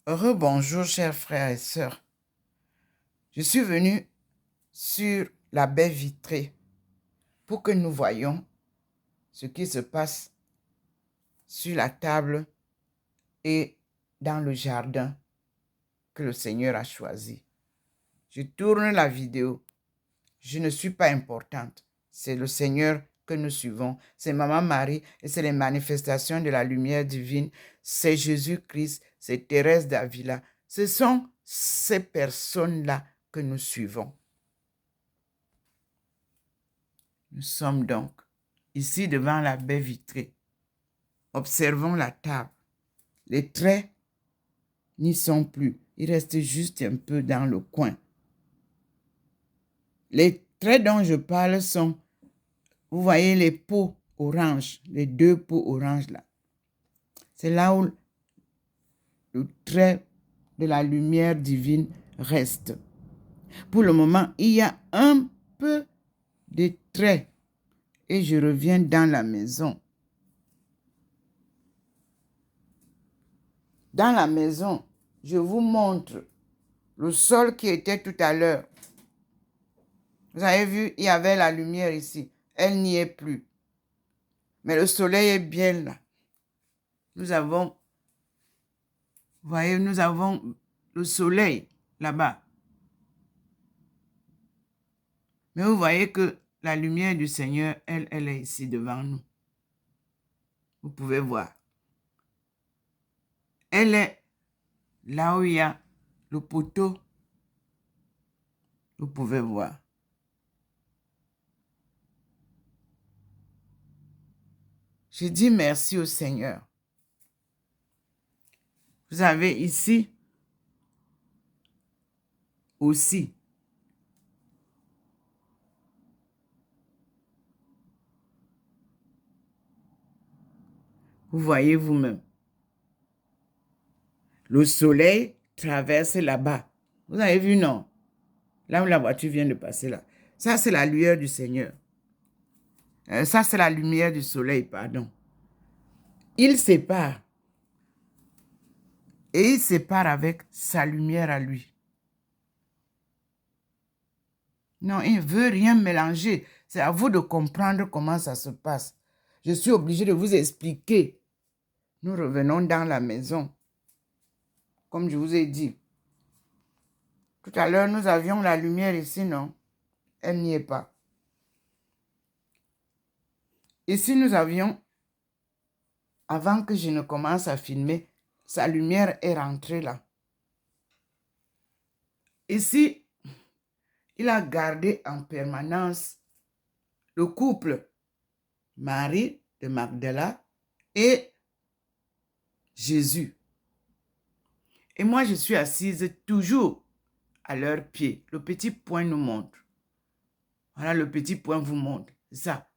Rebonjour, chers frères et sœurs. Je suis venu sur la baie vitrée pour que nous voyions ce qui se passe sur la table et dans le jardin que le Seigneur a choisi. Je tourne la vidéo. Je ne suis pas importante. C'est le Seigneur que nous suivons. C'est Maman Marie et c'est les manifestations de la lumière divine. C'est Jésus-Christ, c'est Thérèse d'Avila. Ce sont ces personnes-là que nous suivons. Nous sommes donc ici devant la baie vitrée. Observons la table. Les traits n'y sont plus. Il reste juste un peu dans le coin. Les traits dont je parle sont, vous voyez les pots orange, les deux pots orange là. C'est là où le trait de la lumière divine reste. Pour le moment, il y a un peu de traits et je reviens dans la maison. Dans la maison, je vous montre le sol qui était tout à l'heure. Vous avez vu, il y avait la lumière ici. Elle n'y est plus. Mais le soleil est bien là. Nous avons, vous voyez, nous avons le soleil là-bas. Mais vous voyez que la lumière du Seigneur, elle est ici devant nous. Vous pouvez voir. Elle est là où il y a le poteau. Vous pouvez voir. Je dis merci au Seigneur. Vous avez ici aussi vous voyez vous-même. Le soleil traverse là-bas. Vous avez vu, non? Là où la voiture vient de passer là. Ça, c'est la lueur du Seigneur. Ça, c'est la lumière du soleil, pardon. Il sépare. Et il sépare avec sa lumière à lui. Non, il ne veut rien mélanger. C'est à vous de comprendre comment ça se passe. Je suis obligée de vous expliquer. Nous revenons dans la maison. Comme je vous ai dit. Tout à l'heure, nous avions la lumière ici, non? Elle n'y est pas. Ici, nous avions, avant que je ne commence à filmer, sa lumière est rentrée là. Ici, il a gardé en permanence le couple Marie de Magdala et Jésus. Et moi, je suis assise toujours à leurs pieds. Le petit point nous montre. Voilà, le petit point vous montre. C'est ça.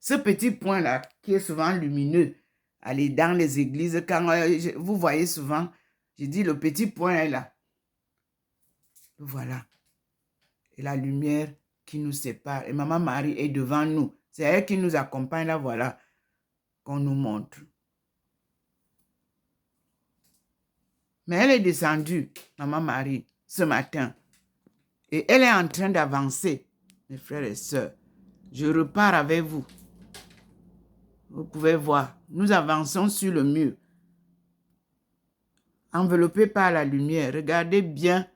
Ce petit point-là, qui est souvent lumineux, allez, dans les églises, quand vous voyez souvent, je dis le petit point est là. Voilà. Et la lumière qui nous sépare. Et Maman Marie est devant nous. C'est elle qui nous accompagne là, voilà, qu'on nous montre. Mais elle est descendue, Maman Marie, ce matin. Et elle est en train d'avancer, mes frères et sœurs. Je repars avec vous. Vous pouvez voir, nous avançons sur le mur. Enveloppé par la lumière. Regardez bien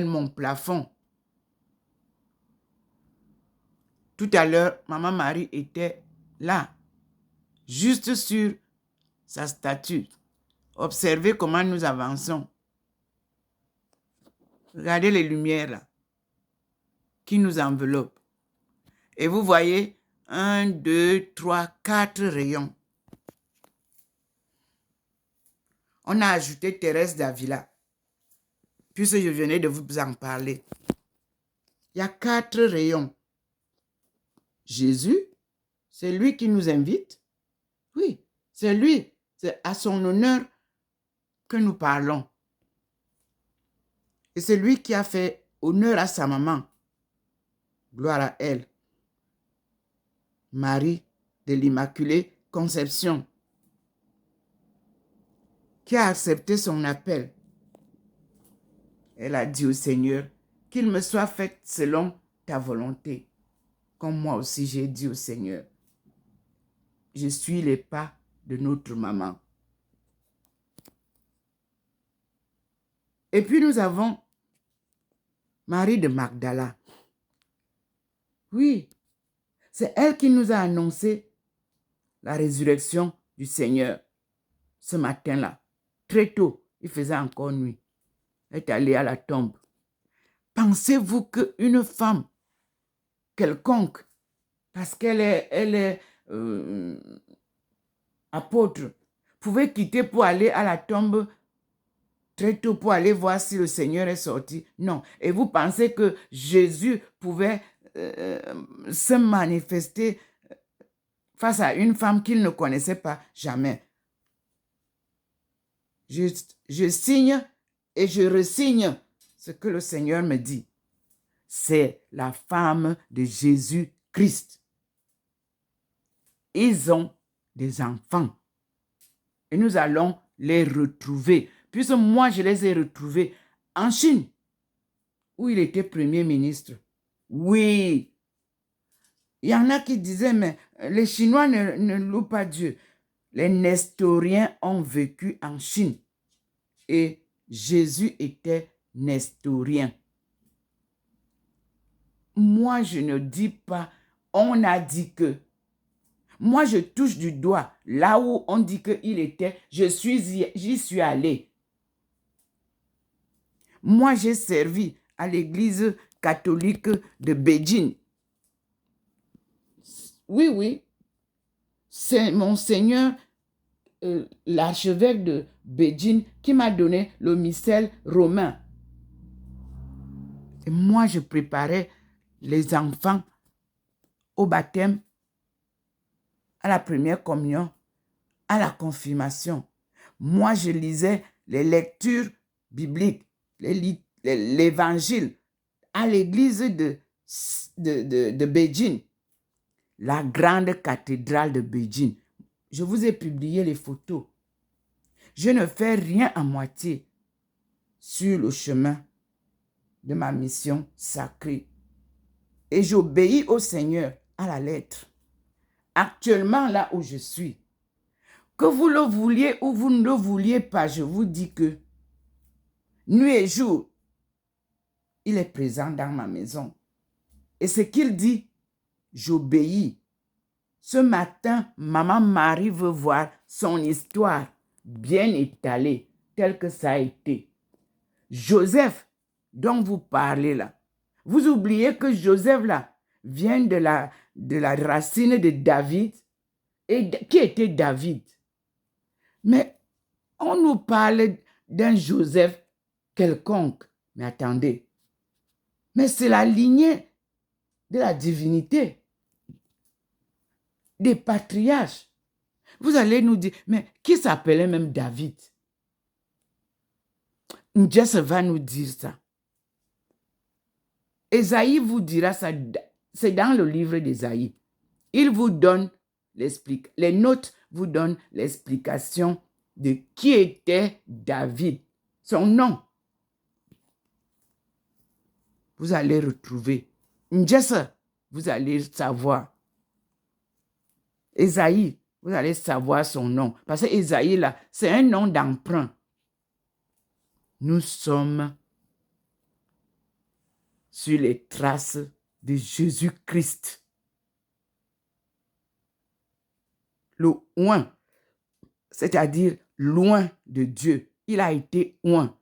mon plafond. Tout à l'heure, Maman Marie était là, juste sur sa statue. Observez comment nous avançons. Regardez les lumières là, qui nous enveloppent. Et vous voyez, 1, 2, 3, 4 rayons. On a ajouté Thérèse d'Avila, puisque je venais de vous en parler. Il y a 4 rayons. Jésus, c'est lui qui nous invite. Oui, c'est lui. C'est à son honneur que nous parlons. Et c'est lui qui a fait honneur à sa maman. Gloire à elle. Marie de l'Immaculée Conception. qui a accepté son appel. Elle a dit au Seigneur, qu'il me soit fait selon ta volonté. Comme moi aussi j'ai dit au Seigneur, je suis les pas de notre maman. Et puis nous avons Marie de Magdala. Oui, c'est elle qui nous a annoncé la résurrection du Seigneur ce matin-là. Très tôt, il faisait encore nuit. Elle est allée à la tombe. Pensez-vous qu'une femme quelconque, parce qu'elle est apôtre, pouvait quitter pour aller à la tombe très tôt pour aller voir si le Seigneur est sorti? Non. Et vous pensez que Jésus pouvait se manifester face à une femme qu'il ne connaissait pas? Jamais. Je signe et je resigne ce que le Seigneur me dit. C'est la femme de Jésus-Christ. Ils ont des enfants. Et nous allons les retrouver. Puisque moi, je les ai retrouvés en Chine, où il était Premier ministre. Oui. Il y en a qui disaient, mais les Chinois ne louent pas Dieu. Les Nestoriens ont vécu en Chine. Et Jésus était nestorien. Moi, je ne dis pas, on a dit que. Moi, je touche du doigt là où on dit qu'il était, j'y suis allé. Moi, j'ai servi à l'église catholique de Beijing. Oui, oui. C'est Monseigneur, l'archevêque de Beijing, qui m'a donné le missel romain. Et moi, je préparais les enfants au baptême, à la première communion, à la confirmation. Moi, je lisais les lectures bibliques, l'évangile à l'église de Beijing, la grande cathédrale de Beijing. Je vous ai publié les photos. Je ne fais rien à moitié sur le chemin de ma mission sacrée. Et j'obéis au Seigneur à la lettre. Actuellement, là où je suis, que vous le vouliez ou vous ne le vouliez pas, je vous dis que nuit et jour, il est présent dans ma maison. Et ce qu'il dit, j'obéis. Ce matin, maman Marie veut voir son histoire bien étalée, telle que ça a été. Joseph, dont vous parlez là, vous oubliez que Joseph là vient de la racine de David. Et qui était David? Mais on nous parle d'un Joseph quelconque. Mais attendez, mais c'est la lignée de la divinité, des patriarches. Vous allez nous dire, mais qui s'appelait même David? Njess va nous dire ça. Ésaïe vous dira ça, c'est dans le livre d'Ésaïe. Il vous donne les notes vous donnent l'explication de qui était David, son nom. Vous allez retrouver. Njess, vous allez savoir. Ésaïe, vous allez savoir son nom. Parce que Ésaïe, là, c'est un nom d'emprunt. Nous sommes sur les traces de Jésus-Christ. Le oint, c'est-à-dire loin de Dieu. Il a été oint,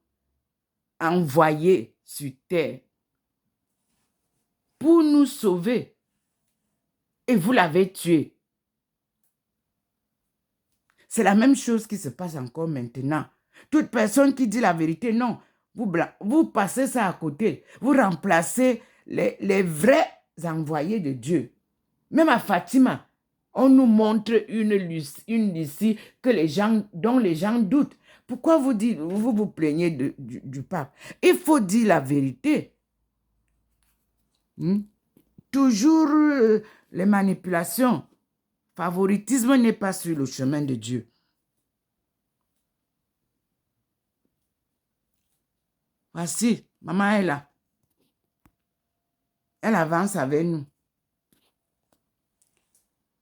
envoyé sur terre pour nous sauver. Et vous l'avez tué. C'est la même chose qui se passe encore maintenant. Toute personne qui dit la vérité, non, vous passez ça à côté. Vous remplacez les vrais envoyés de Dieu. Même à Fatima, on nous montre une Lucie dont les gens doutent. Pourquoi vous plaignez du pape? Il faut dire la vérité. Toujours les manipulations. Favoritisme n'est pas sur le chemin de Dieu. Voici, maman est là. Elle avance avec nous.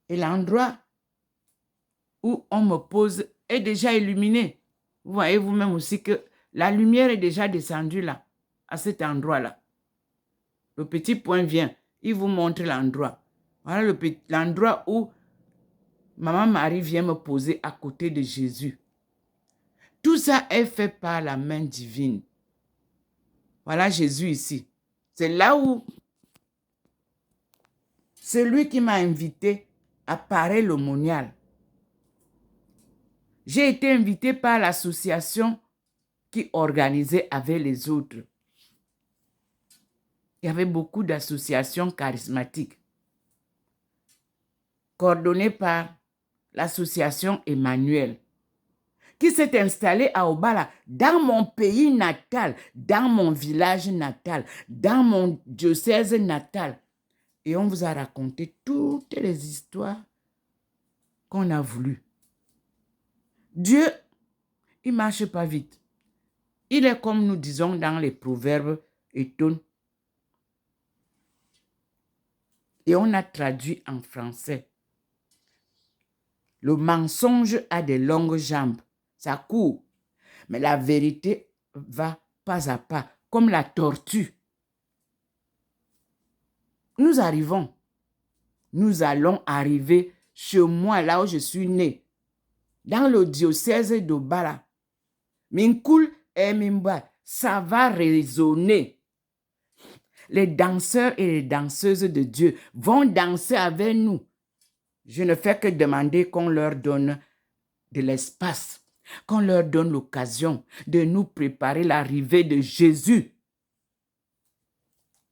Et l'endroit où on me pose est déjà illuminé. Vous voyez vous-même aussi que la lumière est déjà descendue là, à cet endroit-là. Le petit point vient, il vous montre l'endroit. Voilà l'endroit où Maman Marie vient me poser à côté de Jésus. Tout ça est fait par la main divine. Voilà Jésus ici. C'est là où celui qui m'a invité apparaît l'aumônial. J'ai été invité par l'association qui organisait avec les autres. Il y avait beaucoup d'associations charismatiques coordonnées par l'association Emmanuel qui s'est installée à Obala, dans mon pays natal, dans mon village natal, dans mon diocèse natal. Et on vous a raconté toutes les histoires qu'on a voulu. Dieu, il ne marche pas vite. Il est comme nous disons dans les proverbes étonnes. Et on a traduit en français. Le mensonge a des longues jambes. Ça court. Mais la vérité va pas à pas, comme la tortue. Nous arrivons. Nous allons arriver chez moi, là où je suis né. Dans le diocèse d'Obala. Minkul et Mimba. Ça va résonner. Les danseurs et les danseuses de Dieu vont danser avec nous. Je ne fais que demander qu'on leur donne de l'espace, qu'on leur donne l'occasion de nous préparer l'arrivée de Jésus.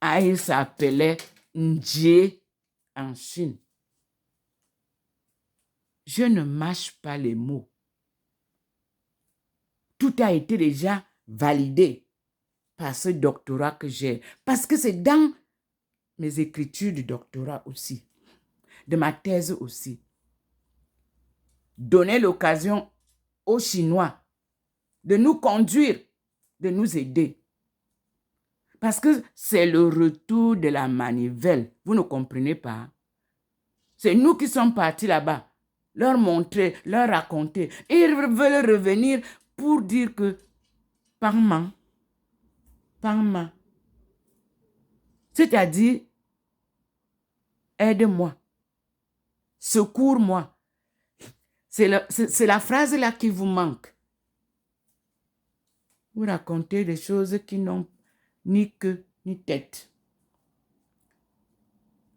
Ah, il s'appelait Ndjie en Chine. Je ne mâche pas les mots. Tout a été déjà validé par ce doctorat que j'ai. Parce que c'est dans mes écritures du doctorat aussi, de ma thèse aussi. Donner l'occasion aux Chinois de nous conduire, de nous aider. Parce que c'est le retour de la manivelle. Vous ne comprenez pas? C'est nous qui sommes partis là-bas, leur montrer, leur raconter. Et ils veulent revenir pour dire que Parma, c'est-à-dire aide-moi, secours-moi. C'est la phrase là qui vous manque. Vous racontez des choses qui n'ont ni queue ni tête.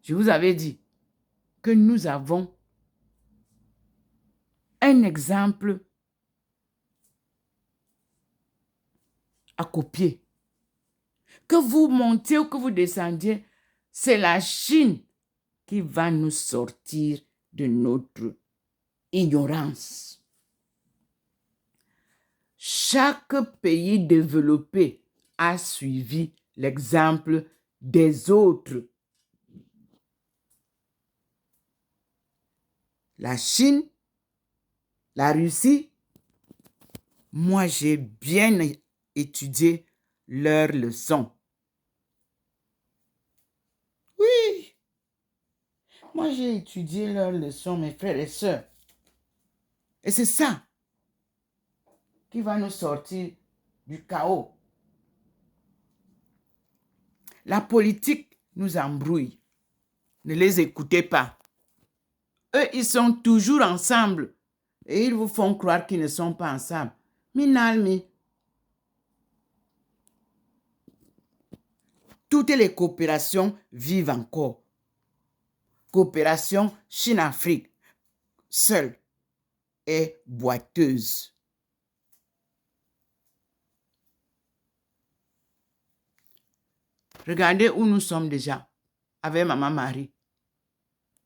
Je vous avais dit que nous avons un exemple à copier. Que vous montiez ou que vous descendiez, c'est la Chine qui va nous sortir de notre ignorance. Chaque pays développé a suivi l'exemple des autres. La Chine, la Russie, moi j'ai bien étudié leurs leçons. Oui, moi j'ai étudié leurs leçons, mes frères et sœurs. Et c'est ça qui va nous sortir du chaos. La politique nous embrouille. Ne les écoutez pas. Eux, ils sont toujours ensemble. Et ils vous font croire qu'ils ne sont pas ensemble. Minalmi. Toutes les coopérations vivent encore. Coopération Chine-Afrique, seule et boiteuse. Regardez où nous sommes déjà avec Maman Marie.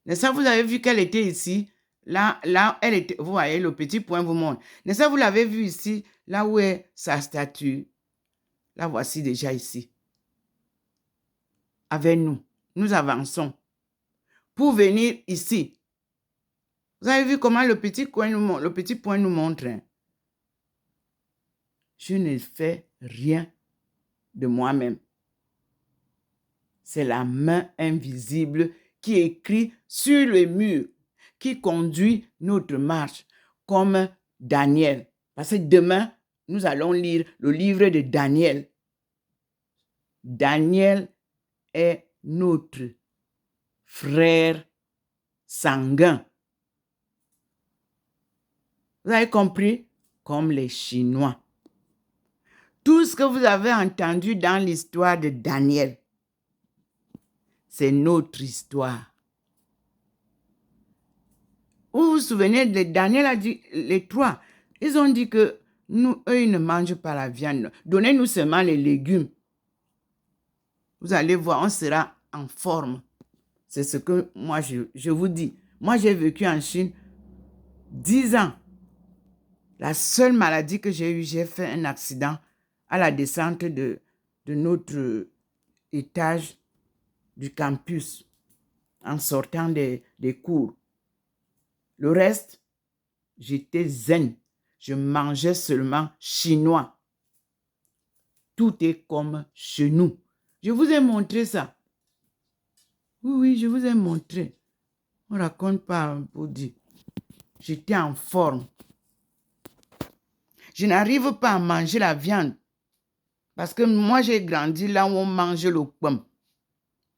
N'est-ce pas, vous avez vu qu'elle était ici. Là, elle était, vous voyez, le petit point vous montre. N'est-ce pas, vous l'avez vu ici, là où est sa statue. La voici déjà ici. Avec nous. Nous avançons. Pour venir ici. Vous avez vu comment le petit point nous montre. Hein? Je ne fais rien de moi-même. C'est la main invisible qui écrit sur le mur, qui conduit notre marche, comme Daniel. Parce que demain, nous allons lire le livre de Daniel. Daniel est notre frère sanguin. Vous avez compris? Comme les Chinois. Tout ce que vous avez entendu dans l'histoire de Daniel, c'est notre histoire. Vous vous souvenez, de Daniel a dit, les trois, ils ont dit que nous, eux, ils ne mangent pas la viande. Donnez-nous seulement les légumes. Vous allez voir, on sera en forme. C'est ce que moi, je vous dis. Moi, j'ai vécu en Chine 10 ans. La seule maladie que j'ai eue, j'ai fait un accident à la descente de notre étage du campus en sortant des cours. Le reste, j'étais zen. Je mangeais seulement chinois. Tout est comme chez nous. Je vous ai montré ça. Oui, je vous ai montré. On ne raconte pas pour dire. J'étais en forme. Je n'arrive pas à manger la viande. Parce que moi, j'ai grandi là où on mange le pomme,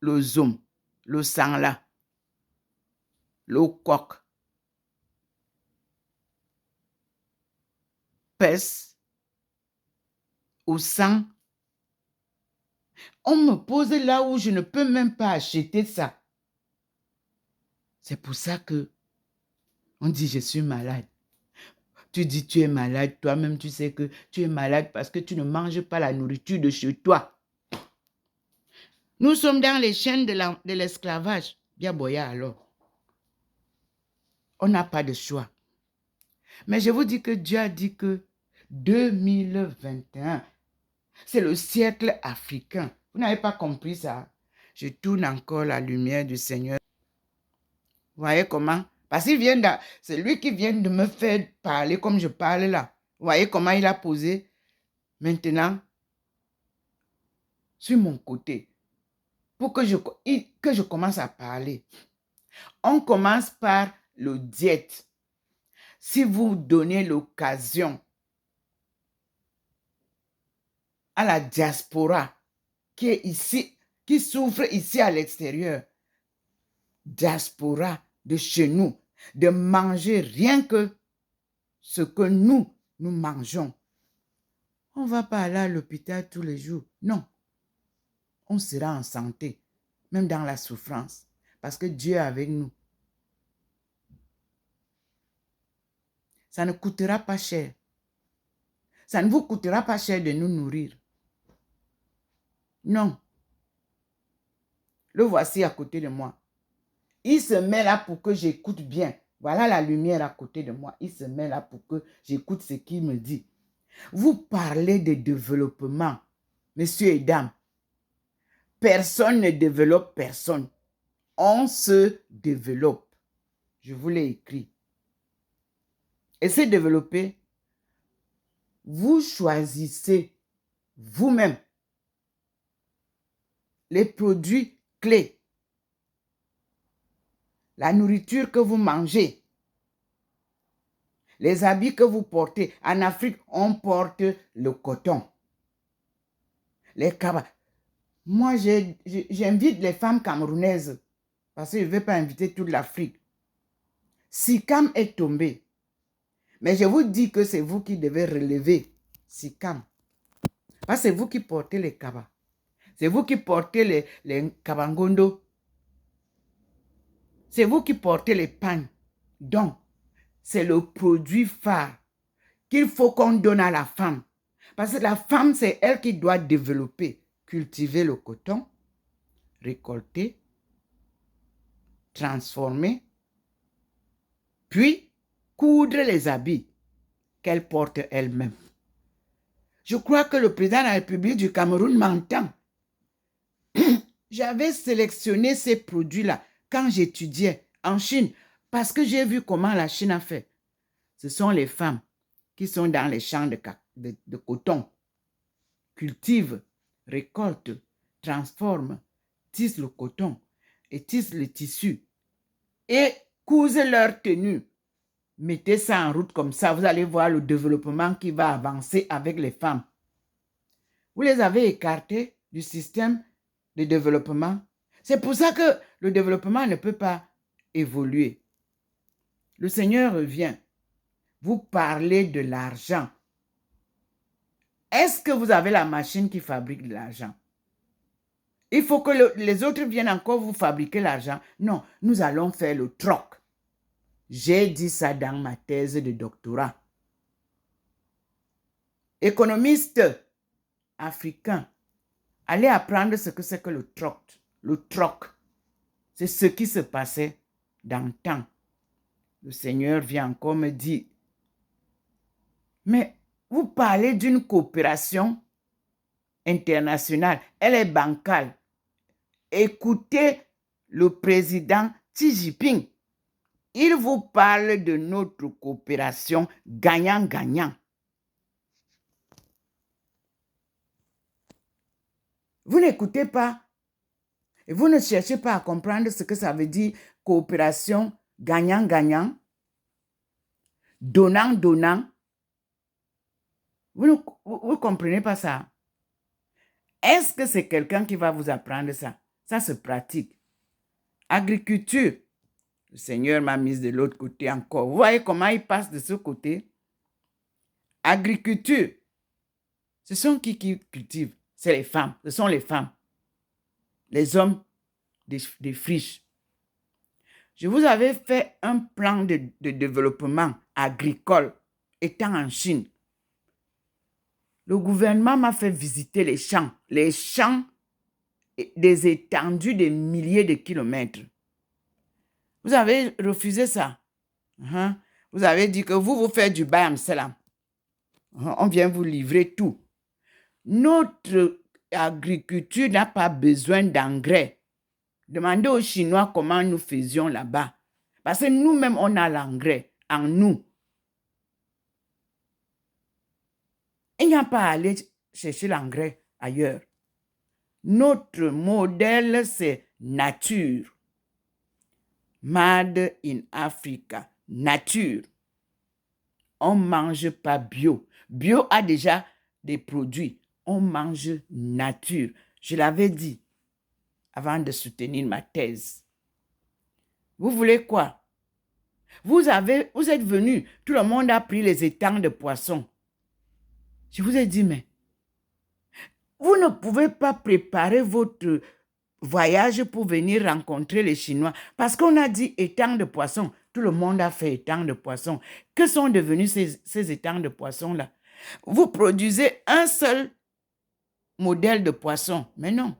le zoom, le sangla, le coq, pèse, au sang. On me pose là où je ne peux même pas acheter ça. C'est pour ça que on dit je suis malade. Tu dis tu es malade, toi-même tu sais que tu es malade parce que tu ne manges pas la nourriture de chez toi. Nous sommes dans les chaînes de l'esclavage. Bien boya alors. On n'a pas de choix. Mais je vous dis que Dieu a dit que 2021, c'est le siècle africain. Vous n'avez pas compris ça? Je tourne encore la lumière du Seigneur. Vous voyez comment? Parce qu'il vient c'est lui qui vient de me faire parler comme je parle là. Vous voyez comment il a posé? Maintenant, sur mon côté, pour que je commence à parler. On commence par le diète. Si vous donnez l'occasion à la diaspora qui est ici, qui souffre ici à l'extérieur, diaspora de chez nous, de manger rien que ce que nous mangeons. On ne va pas aller à l'hôpital tous les jours. Non. On sera en santé, même dans la souffrance, parce que Dieu est avec nous. Ça ne coûtera pas cher. Ça ne vous coûtera pas cher de nous nourrir. Non. Le voici à côté de moi. Il se met là pour que j'écoute bien. Voilà la lumière à côté de moi. Il se met là pour que j'écoute ce qu'il me dit. Vous parlez de développement, messieurs et dames. Personne ne développe personne. On se développe. Je vous l'ai écrit. Et se développer, vous choisissez vous-même les produits clés. La nourriture que vous mangez. Les habits que vous portez. En Afrique, on porte le coton. Les cabas. Moi, j'invite les femmes camerounaises parce que je ne vais pas inviter toute l'Afrique. Sicam est tombé. Mais je vous dis que c'est vous qui devez relever Sicam. Parce que c'est vous qui portez les cabas. C'est vous qui portez les kabangondo. C'est vous qui portez les pagnes. Donc, c'est le produit phare qu'il faut qu'on donne à la femme. Parce que la femme, c'est elle qui doit développer, cultiver le coton, récolter, transformer, puis coudre les habits qu'elle porte elle-même. Je crois que le président de la République du Cameroun m'entend. J'avais sélectionné ces produits-là quand j'étudiais en Chine parce que j'ai vu comment la Chine a fait. Ce sont les femmes qui sont dans les champs de coton, cultivent récoltent, transforment, tissent le coton et tissent le tissu et cousent leur tenue. Mettez ça en route comme ça, vous allez voir le développement qui va avancer avec les femmes. Vous les avez écartés du système de développement. C'est pour ça que le développement ne peut pas évoluer. Le Seigneur revient. Vous parlez de l'argent. Est-ce que vous avez la machine qui fabrique de l'argent? Il faut que les autres viennent encore vous fabriquer l'argent. Non, nous allons faire le troc. J'ai dit ça dans ma thèse de doctorat. Économiste africain, allez apprendre ce que c'est que le troc. Le troc, c'est ce qui se passait dans le temps. Le Seigneur vient encore me dire, mais vous parlez d'une coopération internationale, elle est bancale. Écoutez le président Xi Jinping. Il vous parle de notre coopération gagnant-gagnant. Vous n'écoutez pas et vous ne cherchez pas à comprendre ce que ça veut dire coopération gagnant-gagnant, donnant-donnant. Vous ne comprenez pas ça? Est-ce que c'est quelqu'un qui va vous apprendre ça? Ça se pratique. Agriculture. Le Seigneur m'a mise de l'autre côté encore. Vous voyez comment il passe de ce côté? Agriculture. Ce sont qui cultivent? C'est les femmes. Ce sont les femmes. Les hommes des friches. Je vous avais fait un plan de développement agricole étant en Chine. Le gouvernement m'a fait visiter les champs des étendues de milliers de kilomètres. Vous avez refusé ça. Vous avez dit que vous faites du bayam salam. On vient vous livrer tout. Notre agriculture n'a pas besoin d'engrais. Demandez aux Chinois comment nous faisions là-bas. Parce que nous-mêmes, on a l'engrais en nous. Il n'y a pas à aller chercher l'engrais ailleurs. Notre modèle, c'est nature. Made in Africa. Nature. On ne mange pas bio. Bio a déjà des produits. On mange nature. Je l'avais dit avant de soutenir ma thèse. Vous voulez quoi? Vous êtes venus, tout le monde a pris les étangs de poissons. Je vous ai dit, mais vous ne pouvez pas préparer votre voyage pour venir rencontrer les Chinois parce qu'on a dit étangs de poissons. Tout le monde a fait étangs de poissons. Que sont devenus ces étangs de poissons-là? Vous produisez un seul modèle de poisson, mais non.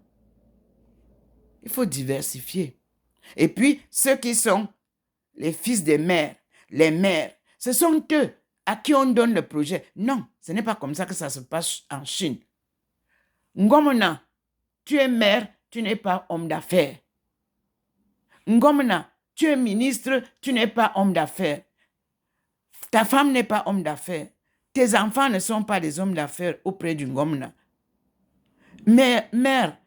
Il faut diversifier. Et puis, ceux qui sont les fils des mères, les mères, ce sont eux à qui on donne le projet. Non, ce n'est pas comme ça que ça se passe en Chine. Ngomna, tu es mère, tu n'es pas homme d'affaires. Ngomna, tu es ministre, tu n'es pas homme d'affaires. Ta femme n'est pas homme d'affaires. Tes enfants ne sont pas des hommes d'affaires auprès du Ngomna. Mais mère,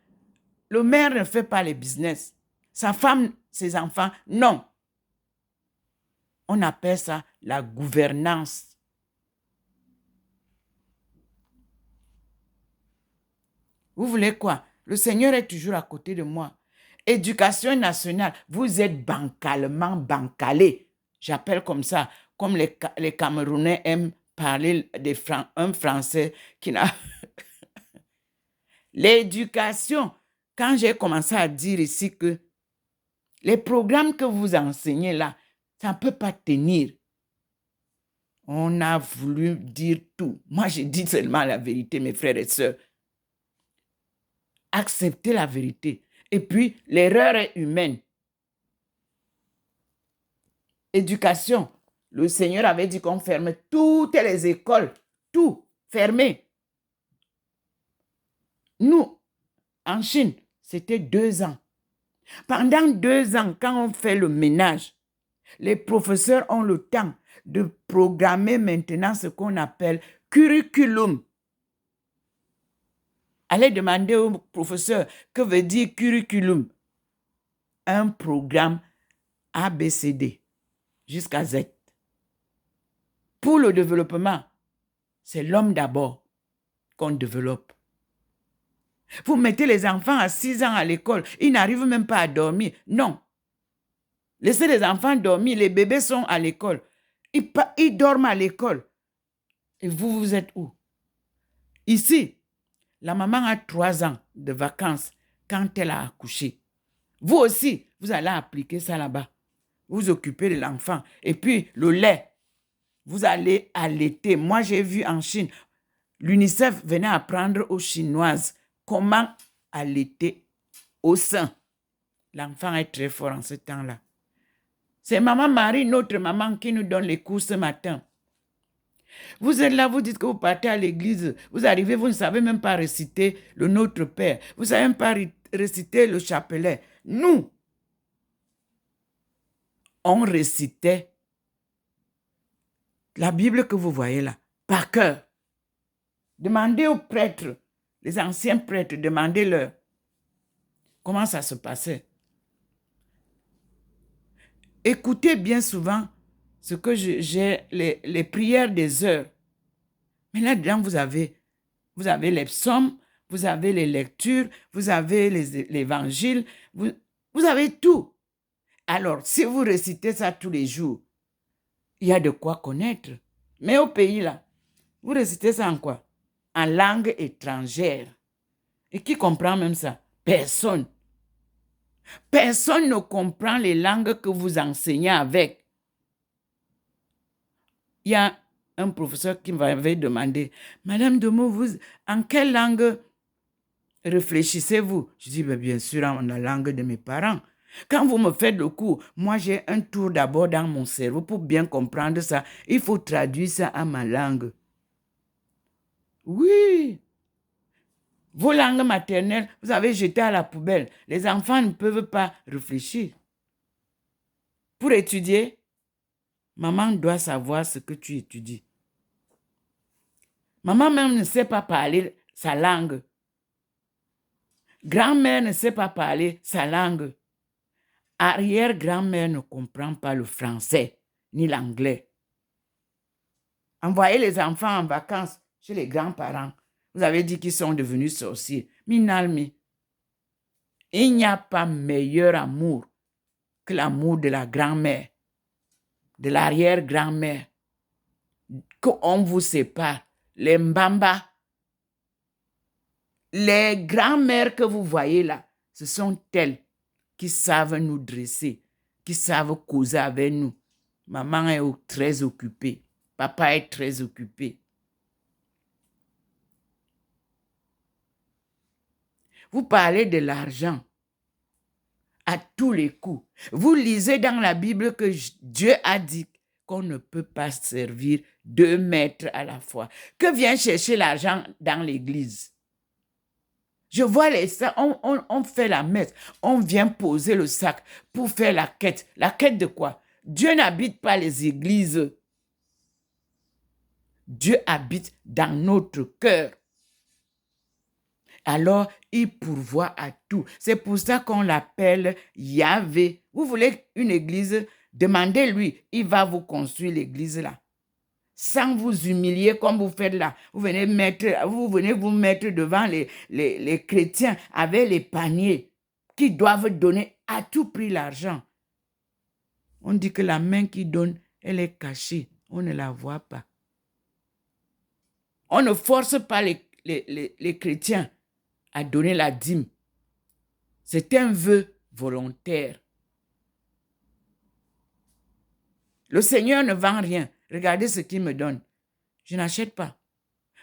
le maire ne fait pas les business. Sa femme, ses enfants, non. On appelle ça la gouvernance. Vous voulez quoi? Le Seigneur est toujours à côté de moi. Éducation nationale, vous êtes bancalement bancalé. J'appelle comme ça, comme les Camerounais aiment parler un Français qui n'a... L'éducation, quand j'ai commencé à dire ici que les programmes que vous enseignez là, ça ne peut pas tenir. On a voulu dire tout. Moi, je dis seulement la vérité, mes frères et sœurs. Acceptez la vérité. Et puis, l'erreur est humaine. Éducation. Le Seigneur avait dit qu'on ferme toutes les écoles. Tout fermé. Nous, en Chine, c'était 2 ans. Pendant 2 ans, quand on fait le ménage, les professeurs ont le temps de programmer maintenant ce qu'on appelle curriculum. Allez demander au professeur que veut dire curriculum. Un programme ABCD jusqu'à Z. Pour le développement, c'est l'homme d'abord qu'on développe. Vous mettez les enfants à 6 ans à l'école, ils n'arrivent même pas à dormir. Non. Laissez les enfants dormir, les bébés sont à l'école. Ils dorment à l'école. Et vous, vous êtes où? Ici, la maman a 3 ans de vacances quand elle a accouché. Vous aussi, vous allez appliquer ça là-bas. Vous occupez de l'enfant. Et puis, le lait, vous allez allaiter. Moi, j'ai vu en Chine, l'UNICEF venait apprendre aux Chinoises comment allaiter au sein. L'enfant est très fort en ce temps-là. C'est Maman Marie, notre maman, qui nous donne les cours ce matin. Vous êtes là, vous dites que vous partez à l'église. Vous arrivez, vous ne savez même pas réciter le Notre Père. Vous ne savez même pas réciter le chapelet. Nous, on récitait la Bible que vous voyez là, par cœur. Demandez aux prêtres, les anciens prêtres, demandez-leur comment ça se passait. Écoutez bien souvent ce que j'ai, les prières des heures. Mais là-dedans, vous avez les psaumes, vous avez les lectures, vous avez l'évangile, vous avez tout. Alors, si vous récitez ça tous les jours, il y a de quoi connaître. Mais au pays là, vous récitez ça en quoi? En langue étrangère. Et qui comprend même ça? Personne. Personne ne comprend les langues que vous enseignez avec. Il y a un professeur qui m'avait demandé, Madame Domo, vous, en quelle langue réfléchissez-vous? Je dis, bien sûr, en la langue de mes parents. Quand vous me faites le cours, moi j'ai un tour d'abord dans mon cerveau pour bien comprendre ça. Il faut traduire ça à ma langue. Oui. Vos langues maternelles, vous avez jeté à la poubelle. Les enfants ne peuvent pas réfléchir. Pour étudier, maman doit savoir ce que tu étudies. Maman même ne sait pas parler sa langue. Grand-mère ne sait pas parler sa langue. Arrière-grand-mère ne comprend pas le français ni l'anglais. Envoyez les enfants en vacances chez les grands-parents. Vous avez dit qu'ils sont devenus sorciers. Minalmi. Il n'y a pas meilleur amour que l'amour de la grand-mère, de l'arrière-grand-mère. Qu'on vous sépare. Les mbamba, les grands-mères que vous voyez là, ce sont elles qui savent nous dresser, qui savent causer avec nous. Maman est très occupée. Papa est très occupé. Vous parlez de l'argent à tous les coups. Vous lisez dans la Bible que Dieu a dit qu'on ne peut pas servir 2 maîtres à la fois. Que vient chercher l'argent dans l'église? Je vois on fait la messe, on vient poser le sac pour faire la quête. La quête de quoi? Dieu n'habite pas les églises. Dieu habite dans notre cœur. Alors, il pourvoit à tout. C'est pour ça qu'on l'appelle Yahvé. Vous voulez une église? Demandez-lui. Il va vous construire l'église là. Sans vous humilier comme vous faites là. Vous venez vous mettre devant les chrétiens avec les paniers qui doivent donner à tout prix l'argent. On dit que la main qui donne, elle est cachée. On ne la voit pas. On ne force pas les chrétiens à donner la dîme. C'est un vœu volontaire. Le Seigneur ne vend rien. Regardez ce qu'il me donne. Je n'achète pas.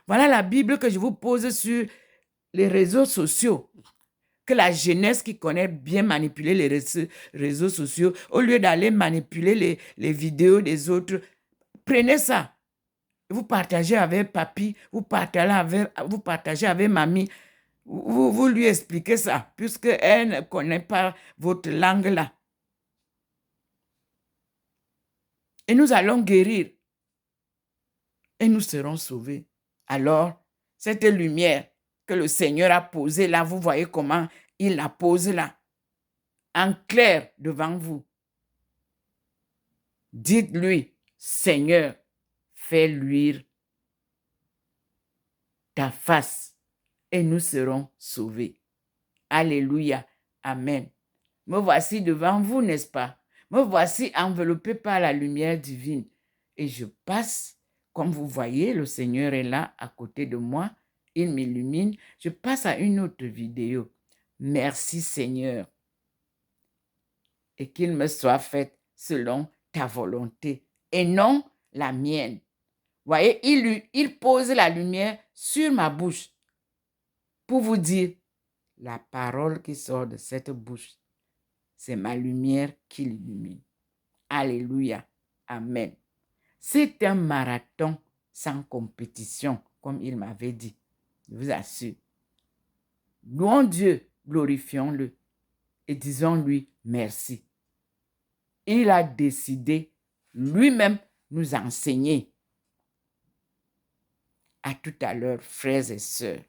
Voilà la Bible que je vous pose sur les réseaux sociaux. Que la jeunesse qui connaît bien manipuler les réseaux sociaux, au lieu d'aller manipuler les vidéos des autres, prenez ça. Vous partagez avec papy, vous partagez avec mamie. Vous lui expliquez ça, puisqu'elle ne connaît pas votre langue là. Et nous allons guérir. Et nous serons sauvés. Alors, cette lumière que le Seigneur a posée là. Vous voyez comment il la pose là, en clair devant vous. Dites-lui, Seigneur, fais luire ta face et nous serons sauvés. Alléluia. Amen. Me voici devant vous, n'est-ce pas? Me voici enveloppé par la lumière divine. Et je passe, comme vous voyez, le Seigneur est là à côté de moi. Il m'illumine. Je passe à une autre vidéo. Merci Seigneur. Et qu'il me soit fait selon ta volonté et non la mienne. Voyez, il pose la lumière sur ma bouche pour vous dire, la parole qui sort de cette bouche, c'est ma lumière qui l'illumine. Alléluia. Amen. C'est un marathon sans compétition, comme il m'avait dit. Je vous assure. Louons Dieu, glorifions-le et disons-lui merci. Il a décidé lui-même nous enseigner. À tout à l'heure, frères et sœurs.